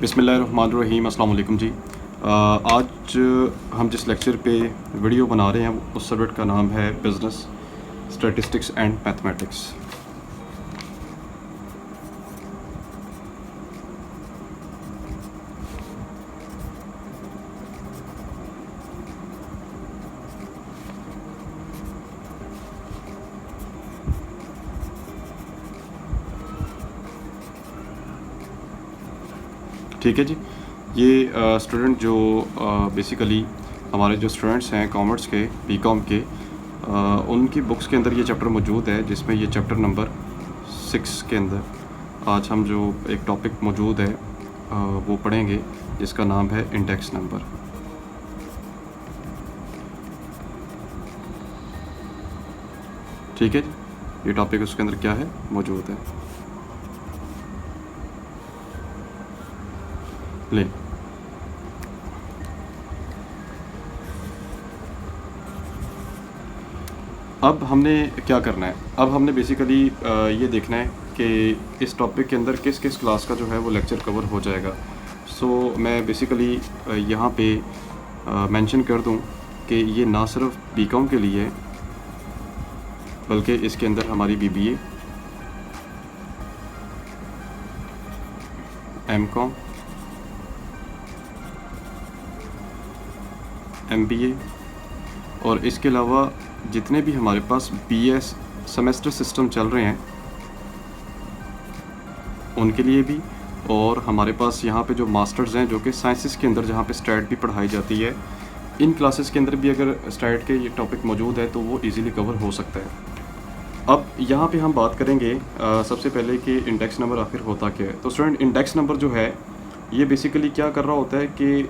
बिस्मिल्लाहिर्रहमानिर्रहीम। अस्सलाम वालेकुम जी। आज हम जिस लेक्चर पे वीडियो बना रहे हैं उस सब्जेक्ट का नाम है बिज़नेस स्टैटिस्टिक्स एंड मैथमेटिक्स। ठीक है जी। ये स्टूडेंट जो बेसिकली हमारे जो स्टूडेंट्स हैं कॉमर्स के बीकॉम के उनकी बुक्स के अंदर ये चैप्टर मौजूद है, जिसमें ये चैप्टर नंबर 6 के अंदर आज हम जो एक टॉपिक मौजूद है वो पढ़ेंगे, जिसका नाम है इंडेक्स नंबर। ठीक है जी, ये टॉपिक उसके अंदर क्या है मौजूद है। ले अब हमने क्या करना है, अब हमने बेसिकली ये देखना है कि इस टॉपिक के अंदर किस किस क्लास का जो है वो लेक्चर कवर हो जाएगा। सो मैं बेसिकली यहाँ पे मेंशन कर दूँ कि ये ना सिर्फ बीकॉम के लिए है बल्कि इसके अंदर हमारी बीबीए, एमकॉम, एमबीए और इसके अलावा जितने भी हमारे पास बीएस सेमेस्टर सिस्टम चल रहे हैं उनके लिए भी, और हमारे पास यहाँ पे जो मास्टर्स हैं जो कि साइंसेस के अंदर जहाँ पे स्टैट भी पढ़ाई जाती है, इन क्लासेस के अंदर भी अगर स्टैट के ये टॉपिक मौजूद है तो वो इजीली कवर हो सकता है। अब यहाँ पे हम बात करेंगे सबसे पहले कि इंडेक्स नंबर आखिर होता क्या है। तो स्टूडेंट, इंडेक्स नंबर जो है ये बेसिकली क्या कर रहा होता है कि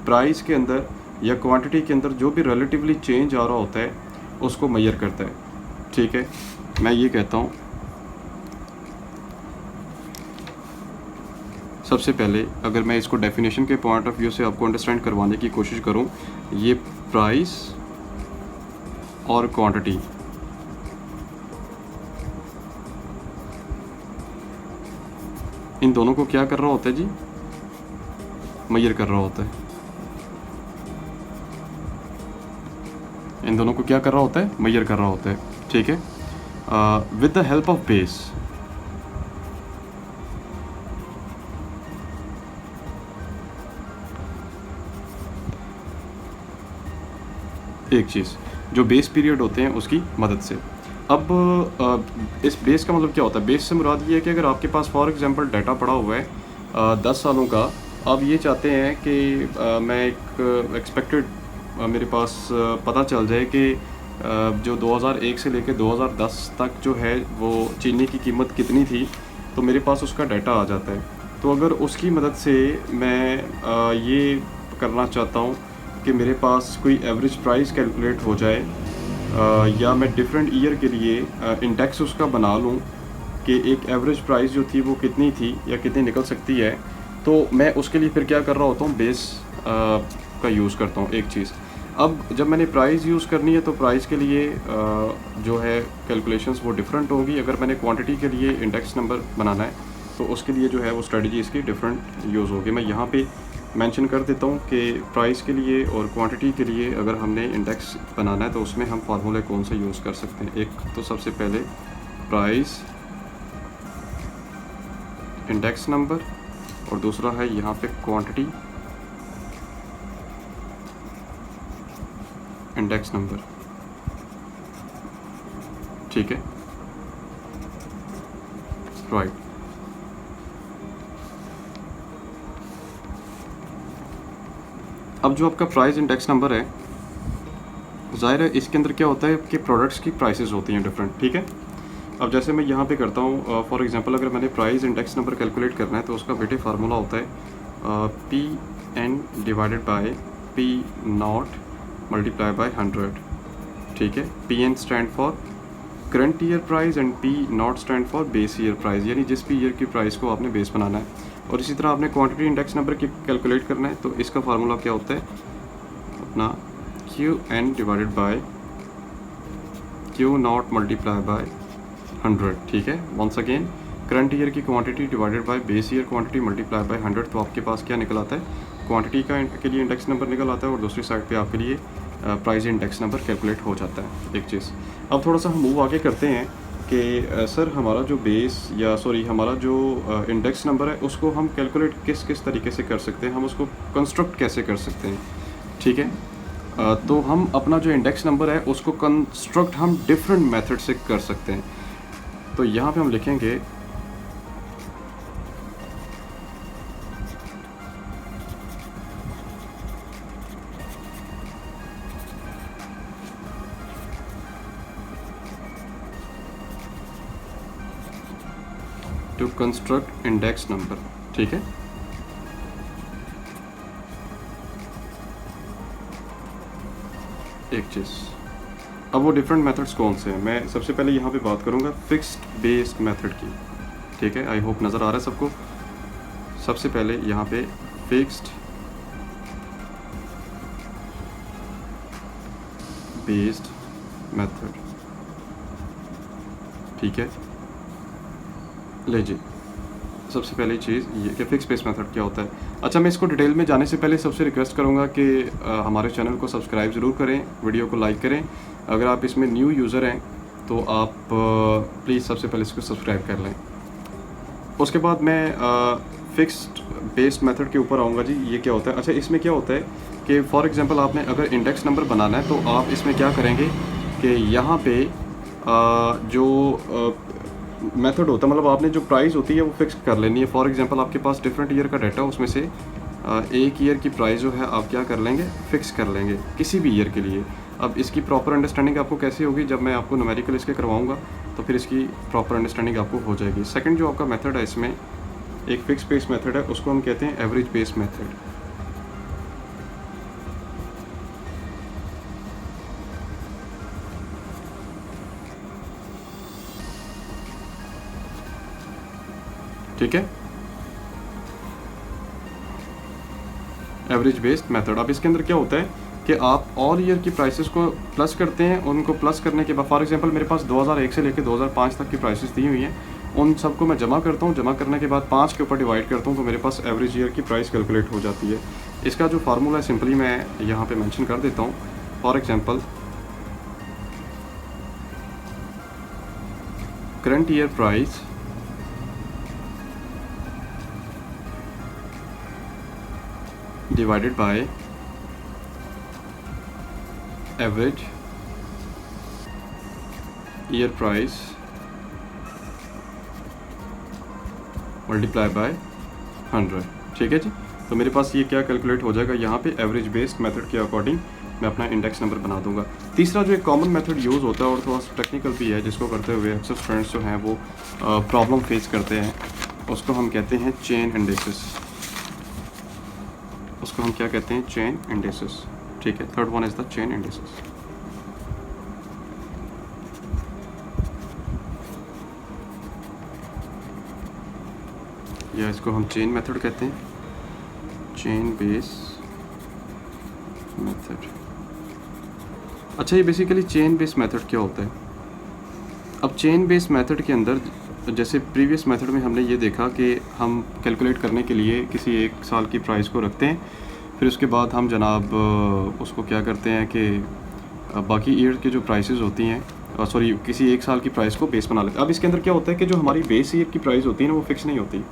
प्राइस के अंदर या क्वांटिटी के अंदर जो भी रिलेटिवली चेंज आ रहा होता है उसको मेजर करता है। ठीक है, मैं ये कहता हूँ सबसे पहले अगर मैं इसको डेफिनेशन के पॉइंट ऑफ व्यू से आपको अंडरस्टैंड करवाने की कोशिश करूँ, ये प्राइस और क्वांटिटी इन दोनों को क्या कर रहा होता है जी, मेजर कर रहा होता है। इन दोनों को क्या कर रहा होता है, मेजर कर रहा होता है। ठीक है, with the help of base. एक चीज़ जो बेस पीरियड होते हैं उसकी मदद से। अब इस बेस का मतलब क्या होता है, बेस से मुराद ये है कि अगर आपके पास फॉर एग्जांपल डाटा पड़ा हुआ है 10 सालों का, आप ये चाहते हैं कि मैं एक एक्सपेक्टेड मेरे पास पता चल जाए कि जो 2001 से लेकर 2010 तक जो है वो चीनी की कीमत कितनी थी, तो मेरे पास उसका डाटा आ जाता है। तो अगर उसकी मदद से मैं ये करना चाहता हूँ कि मेरे पास कोई एवरेज प्राइस कैलकुलेट हो जाए, या मैं डिफरेंट ईयर के लिए इंडेक्स उसका बना लूँ कि एक एवरेज प्राइस जो थी वो कितनी थी या कितनी निकल सकती है, तो मैं उसके लिए फिर क्या कर रहा होता हूँ, बेस का यूज़ करता हूँ। एक चीज़, अब जब मैंने प्राइस यूज़ करनी है तो प्राइस के लिए जो है कैलकुलेशंस वो डिफरेंट होगी। अगर मैंने क्वांटिटी के लिए इंडेक्स नंबर बनाना है तो उसके लिए जो है वो स्ट्रेटजी इसकी डिफरेंट यूज़ होगी। मैं यहाँ पे मेंशन कर देता हूँ कि प्राइस के लिए और क्वांटिटी के लिए अगर हमने इंडेक्स बनाना है तो उसमें हम फार्मूले कौन से यूज़ कर सकते हैं। एक तो सबसे पहले प्राइस इंडेक्स नंबर और दूसरा है यहाँ पे क्वांटिटी इंडेक्स नंबर। ठीक है, राइट। अब जो आपका प्राइस इंडेक्स नंबर है, ज़ाहिर है इसके अंदर क्या होता है कि प्रोडक्ट्स की प्राइसेस होती हैं डिफरेंट। ठीक है, अब जैसे मैं यहाँ पे करता हूँ, फॉर एग्जांपल अगर मैंने प्राइस इंडेक्स नंबर कैलकुलेट करना है तो उसका बेटे फार्मूला होता है P N divided by P naught multiply by 100। ठीक है, P N stand for current year price and P naught stand for base year price, यानी जिस भी ईयर की प्राइस को आपने बेस बनाना है। और इसी तरह आपने क्वांटिटी इंडेक्स नंबर की कैलकुलेट करना है तो इसका फार्मूला क्या होता है, अपना Q N divided by Q naught multiply by 100। ठीक है, वंस अगेन करंट ईयर की quantity divided by base year quantity multiply by 100, तो आपके पास क्या निकल आता है, क्वांटिटी के लिए इंडेक्स नंबर निकल आता है और दूसरी साइड पे आपके लिए प्राइस इंडेक्स नंबर कैलकुलेट हो जाता है एक चीज़। अब थोड़ा सा हम मूव आगे करते हैं कि सर हमारा जो बेस या सॉरी हमारा जो इंडेक्स नंबर है उसको हम कैलकुलेट किस किस तरीके से कर सकते हैं, हम उसको कंस्ट्रक्ट कैसे कर सकते हैं, ठीक है। तो हम अपना जो इंडेक्स नंबर है उसको कंस्ट्रक्ट हम डिफरेंट मेथड से कर सकते हैं। तो यहाँ पे हम लिखेंगे टू कंस्ट्रक्ट इंडेक्स नंबर, ठीक है। एक चीज़, अब वो डिफरेंट मेथड्स कौन से हैं, मैं सबसे पहले यहाँ पे बात करूँगा फिक्स्ड बेस्ड मेथड की, ठीक है। आई होप नज़र आ रहा है सबको। सबसे पहले यहाँ पे फिक्स्ड बेस्ड मेथड, ठीक है। ले जी, सबसे पहली चीज़ ये कि फिक्स बेस मेथड क्या होता है। अच्छा, मैं इसको डिटेल में जाने से पहले सबसे रिक्वेस्ट करूँगा कि हमारे चैनल को सब्सक्राइब ज़रूर करें, वीडियो को लाइक करें। अगर आप इसमें न्यू यूज़र हैं तो आप प्लीज़ सबसे पहले इसको सब्सक्राइब कर लें। उसके बाद मैं फिक्स्ड बेस्ड मेथड के ऊपर आऊँगा जी। ये क्या होता है? अच्छा, इसमें क्या होता है कि फॉर एग्जांपल आपने अगर इंडेक्स नंबर बनाना है तो आप इसमें क्या करेंगे कि यहाँ पे जो मेथड होता है, मतलब आपने जो प्राइस होती है वो फिक्स कर लेनी है। फॉर एग्जांपल आपके पास डिफरेंट ईयर का डाटा, उसमें से एक ईयर की प्राइस जो है आप क्या कर लेंगे, फिक्स कर लेंगे किसी भी ईयर के लिए। अब इसकी प्रॉपर अंडरस्टैंडिंग आपको कैसे होगी, जब मैं आपको न्यूमेरिकल इसके करवाऊंगा तो फिर इसकी प्रॉपर अंडरस्टैंडिंग आपको हो जाएगी। सेकंड जो आपका मेथड है इसमें एक फिक्स बेस मेथड है, उसको हम कहते हैं एवरेज बेस मेथड। ठीक है, एवरेज बेस्ड मेथड। अब इसके अंदर क्या होता है कि आप ऑल ईयर की प्राइसेस को प्लस करते हैं, उनको प्लस करने के बाद फॉर एग्जांपल मेरे पास 2001 से लेकर 2005 तक की प्राइसेस दी हुई हैं, उन सबको मैं जमा करता हूँ। जमा करने के बाद 5 के ऊपर डिवाइड करता हूँ तो मेरे पास एवरेज ईयर की प्राइस कैलकुलेट हो जाती है। इसका जो फार्मूला है सिंपली मैं यहाँ पे मेंशन कर देता हूँ। For example current year price divided by average year price multiply by 100, ठीक है जी। तो मेरे पास ये क्या कैलकुलेट हो जाएगा, यहाँ पे एवरेज बेस्ड मेथड के अकॉर्डिंग मैं अपना इंडेक्स नंबर बना दूंगा। तीसरा जो एक कॉमन मेथड यूज़ होता है और थोड़ा सा टेक्निकल भी है, जिसको करते हुए अक्सर स्टूडेंट्स जो हैं वो प्रॉब्लम फेस करते हैं, उसको हम कहते हैं चेन इंडेक्सेस। उसको हम क्या कहते हैं, चेन इंडेक्सेस, ठीक है। Third one is the chain indexes. या इसको हम चेन मेथड कहते हैं, चेन बेस मेथड। अच्छा, ये बेसिकली चेन बेस मेथड क्या होता है। अब चेन बेस मेथड के अंदर जैसे प्रीवियस मेथड में हमने ये देखा कि हम कैलकुलेट करने के लिए किसी एक साल की प्राइस को रखते हैं, फिर उसके बाद हम जनाब उसको क्या करते हैं कि बाकी ईयर की जो प्राइसेस होती हैं, सॉरी किसी एक साल की प्राइस को बेस बना लेते हैं। अब इसके अंदर क्या होता है कि जो हमारी बेस ईयर की प्राइस होती है ना वो फिक्स नहीं होती,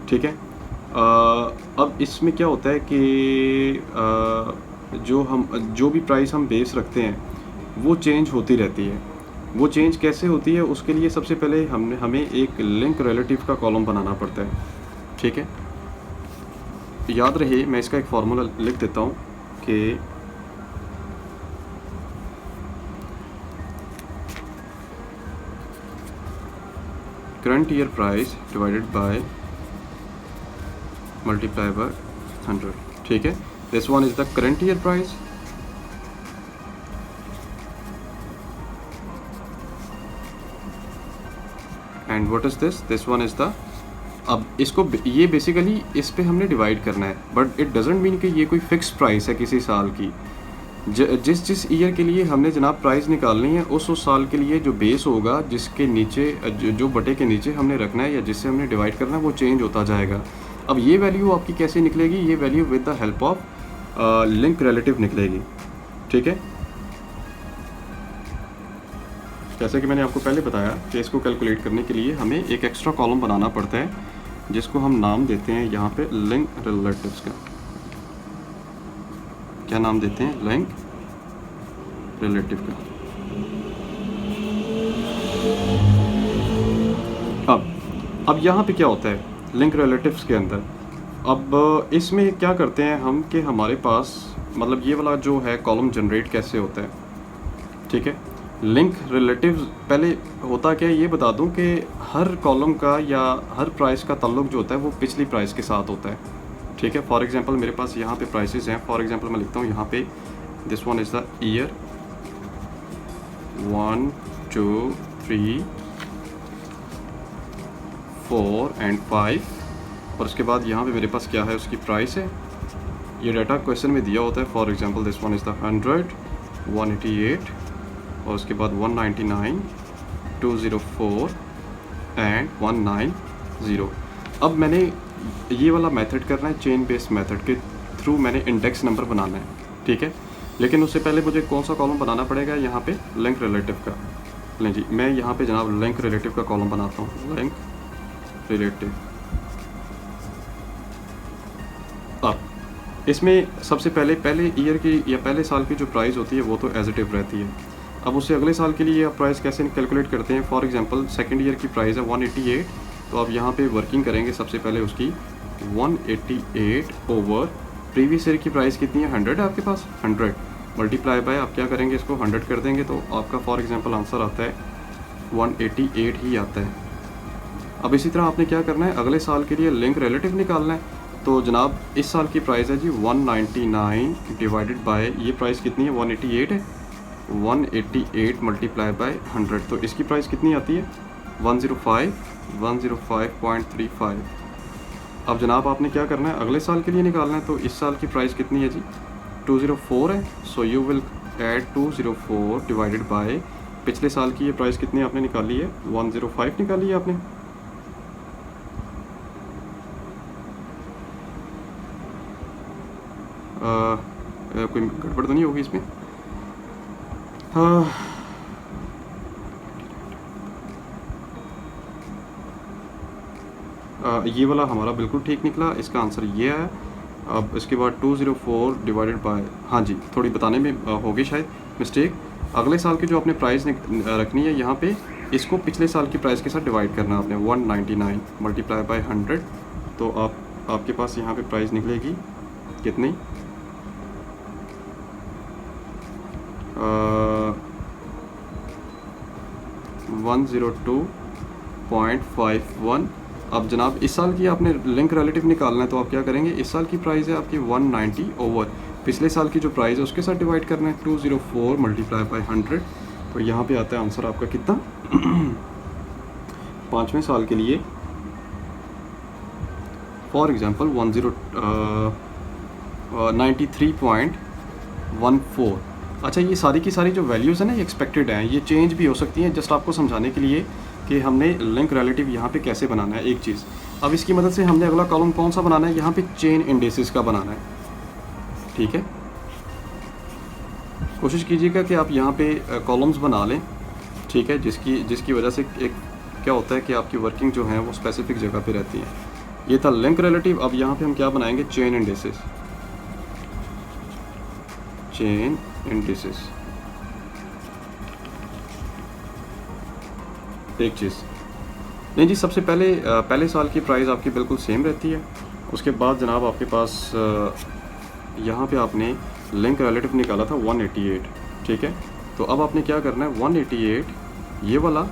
ठीक है। अब इसमें क्या होता है कि जो भी प्राइस हम बेस रखते हैं वो चेंज होती रहती है। वो चेंज कैसे होती है, उसके लिए सबसे पहले हमें एक लिंक रिलेटिव का कॉलम बनाना पड़ता है, ठीक है। याद रहे, मैं इसका एक फार्मूला लिख देता हूँ कि current year price divided by multiply by 100, ठीक है। This one is the current year price and what is this one is the. अब इसको ये बेसिकली इस पे हमने डिवाइड करना है, बट इट डजेंट मीन कि ये कोई फिक्स प्राइस है किसी साल की। जिस जिस ईयर के लिए हमने जनाब प्राइस निकालनी है उस साल के लिए जो बेस होगा जिसके नीचे जो बटे के नीचे हमने रखना है या जिससे हमने डिवाइड करना है वो चेंज होता जाएगा। अब ये वैल्यू आपकी कैसे निकलेगी? ये value with the help of link relative निकलेगी, ठीक है। जैसे कि मैंने आपको पहले बताया कि इसको कैलकुलेट करने के लिए हमें एक एक्स्ट्रा कॉलम बनाना पड़ता है जिसको हम नाम देते हैं यहाँ पे लिंक रिलेटिव्स का। क्या नाम देते हैं? लिंक रिलेटिव का। अब यहाँ पे क्या होता है लिंक रिलेटिव्स के अंदर? अब इसमें क्या करते हैं हम कि हमारे पास मतलब ये वाला जो है कॉलम जनरेट कैसे होता है, ठीक है। लिंक रिलेटिव्स पहले होता क्या है ये बता दूं कि हर कॉलम का या हर प्राइस का ताल्लुक जो होता है वो पिछली प्राइस के साथ होता है, ठीक है। फॉर एग्जांपल मेरे पास यहाँ पे प्राइसेस हैं। फॉर एग्जांपल मैं लिखता हूँ यहाँ पे this one is the year 1 2 3 4 and 5 और उसके बाद यहाँ पे मेरे पास क्या है उसकी प्राइस है। ये डाटा क्वेश्चन में दिया होता है। For example this one is the 100 188 और उसके बाद 199 204 एंड 190। अब मैंने ये वाला मेथड करना है चेन बेस्ड मेथड के थ्रू मैंने इंडेक्स नंबर बनाना है, ठीक है। लेकिन उससे पहले मुझे कौन सा कॉलम बनाना पड़ेगा? यहाँ पे लिंक रिलेटिव का। लें जी, मैं यहाँ पे जनाब लिंक रिलेटिव का कॉलम बनाता हूँ, लिंक रिलेटिव। अब इसमें सबसे पहले ईयर की या पहले साल की जो प्राइस होती है वो तो एज इट इज रहती है। अब उससे अगले साल के लिए आप प्राइस कैसे कैलकुलेट करते हैं? फॉर एग्जांपल सेकंड ईयर की प्राइस है 188, तो आप यहाँ पे वर्किंग करेंगे सबसे पहले उसकी 188 ओवर प्रीवियस ईयर की प्राइस कितनी है? 100 है आपके पास। 100 मल्टीप्लाई बाय आप क्या करेंगे इसको 100 कर देंगे तो आपका फॉर एग्जांपल आंसर आता है 188 ही आता है। अब इसी तरह आपने क्या करना है अगले साल के लिए लिंक रिलेटिव निकालना है। तो जनाब इस साल की प्राइस है जी 199 डिवाइडेड बाय ये प्राइस कितनी है? 188 है। 188 मल्टीप्लाई बाय 100 तो इसकी प्राइस कितनी आती है? 105.35। अब जनाब आपने क्या करना है अगले साल के लिए निकालना है। तो इस साल की प्राइस कितनी है जी? 204 है। So you will add 204 divided by पिछले साल की ये प्राइस कितनी आपने निकाली है? 105 निकाली है आपने। कोई गड़बड़ तो नहीं होगी इसमें? ये वाला हमारा बिल्कुल ठीक निकला, इसका आंसर ये है। अब इसके बाद 204 डिवाइडेड बाय, हाँ जी थोड़ी बताने में होगी शायद मिस्टेक। अगले साल की जो आपने प्राइस रखनी है यहाँ पे इसको पिछले साल की प्राइस के साथ डिवाइड करना आपने 199 मल्टीप्लाई बाय 100 तो आपके पास यहाँ पे प्राइस निकलेगी कितनी? 102.51। अब जनाब इस साल की आपने लिंक रिलेटिव निकालना है तो आप क्या करेंगे इस साल की प्राइस है आपकी 190 ओवर पिछले साल की जो प्राइस है उसके साथ डिवाइड करना है 204 मल्टीप्लाई बाय 100 तो यहाँ पे आता है आंसर आपका कितना? 5वें साल के लिए फॉर एग्जांपल 93.14। अच्छा ये सारी की सारी जो वैल्यूज़ हैं ना ये एक्सपेक्टेड हैं, ये चेंज भी हो सकती हैं। जस्ट आपको समझाने के लिए कि हमने लिंक रिलेटिव यहाँ पे कैसे बनाना है एक चीज़। अब इसकी मदद से हमने अगला कॉलम कौन सा बनाना है? यहाँ पे चेन इंडेसिस का बनाना है, ठीक है। कोशिश कीजिएगा कि आप यहाँ पे कॉलम्स बना लें, ठीक है, जिसकी वजह से एक क्या होता है कि आपकी वर्किंग जो है वो स्पेसिफिक जगह पे रहती है। ये था लिंक रिलेटिव। अब यहाँ पे हम क्या बनाएंगे? चेन इंडेसिस। चेन इंडेसिस एक चीज़ नहीं जी, सबसे पहले साल की प्राइस आपकी बिल्कुल सेम रहती है। उसके बाद जनाब आपके पास यहाँ पे आपने लिंक रिलेटिव निकाला था 188, ठीक है। तो अब आपने क्या करना है 188 ये वाला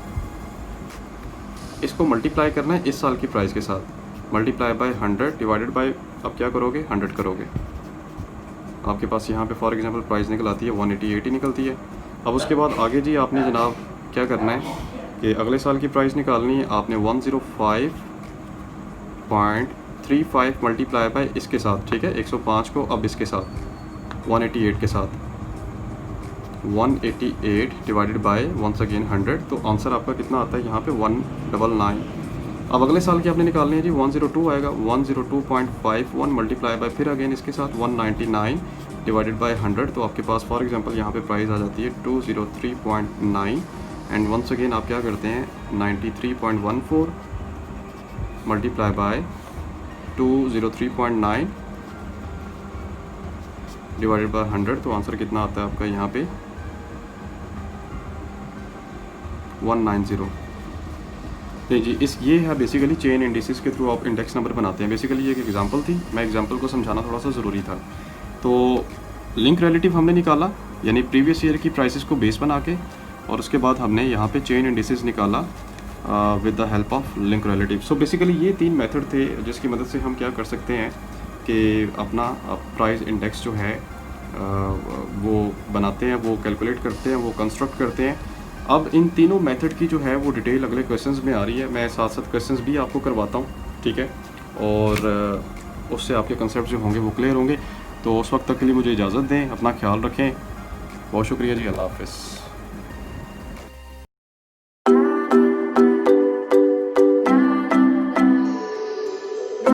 इसको मल्टीप्लाई करना है इस साल की प्राइस के साथ, मल्टीप्लाई बाय 100 डिवाइडेड बाय अब क्या करोगे 100 करोगे। आपके पास यहाँ पे फॉर एग्जांपल प्राइस निकल आती है 188 ही निकलती है। अब उसके बाद आगे जी आपने जनाब क्या करना है कि अगले साल की प्राइस निकालनी है। आपने 105.35 मल्टीप्लाई बाय इसके साथ, ठीक है, 105 को अब इसके साथ 188 के साथ 188 डिवाइडेड बाय वंस अगेन 100, तो आंसर आपका कितना आता है यहाँ पे 199। अब अगले साल की आपने निकालनी है जी, 102 आएगा, 102.51 मल्टीप्लाई बाय फिर अगेन इसके साथ 199 डिवाइडेड बाय 100, तो आपके पास फॉर एग्जांपल यहाँ पे प्राइस आ जाती है 203.9 एंड वंस अगेन आप क्या करते हैं 93.14 मल्टीप्लाई बाय 203.9 डिवाइडेड बाय 100, तो आंसर कितना आता है आपका यहाँ पे 190। नहीं जी, ये है बेसिकली चेन इंडिसेस के थ्रू आप इंडेक्स नंबर बनाते हैं। बेसिकली ये एक एग्जांपल थी, मैं एग्जांपल को समझाना थोड़ा सा ज़रूरी था। तो लिंक रिलेटिव हमने निकाला, यानी प्रीवियस ईयर की प्राइसेस को बेस बना के, और उसके बाद हमने यहाँ पे चेन इंडिसेस निकाला with the help of link relative. So basically ये 3 मेथड थे जिसकी मदद से हम क्या कर सकते हैं कि अपना प्राइस इंडेक्स जो है वो बनाते हैं, वो कैलकुलेट करते हैं, वो कंस्ट्रक्ट करते हैं। अब इन तीनों मेथड की जो है वो डिटेल अगले क्वेश्चंस में आ रही है, मैं साथ साथ क्वेश्चंस भी आपको करवाता हूँ, ठीक है, और उससे आपके कंसेप्ट जो होंगे वो क्लियर होंगे। तो उस वक्त तक के लिए मुझे इजाज़त दें, अपना ख्याल रखें, बहुत शुक्रिया जी, अल्लाह हाफ़िज़।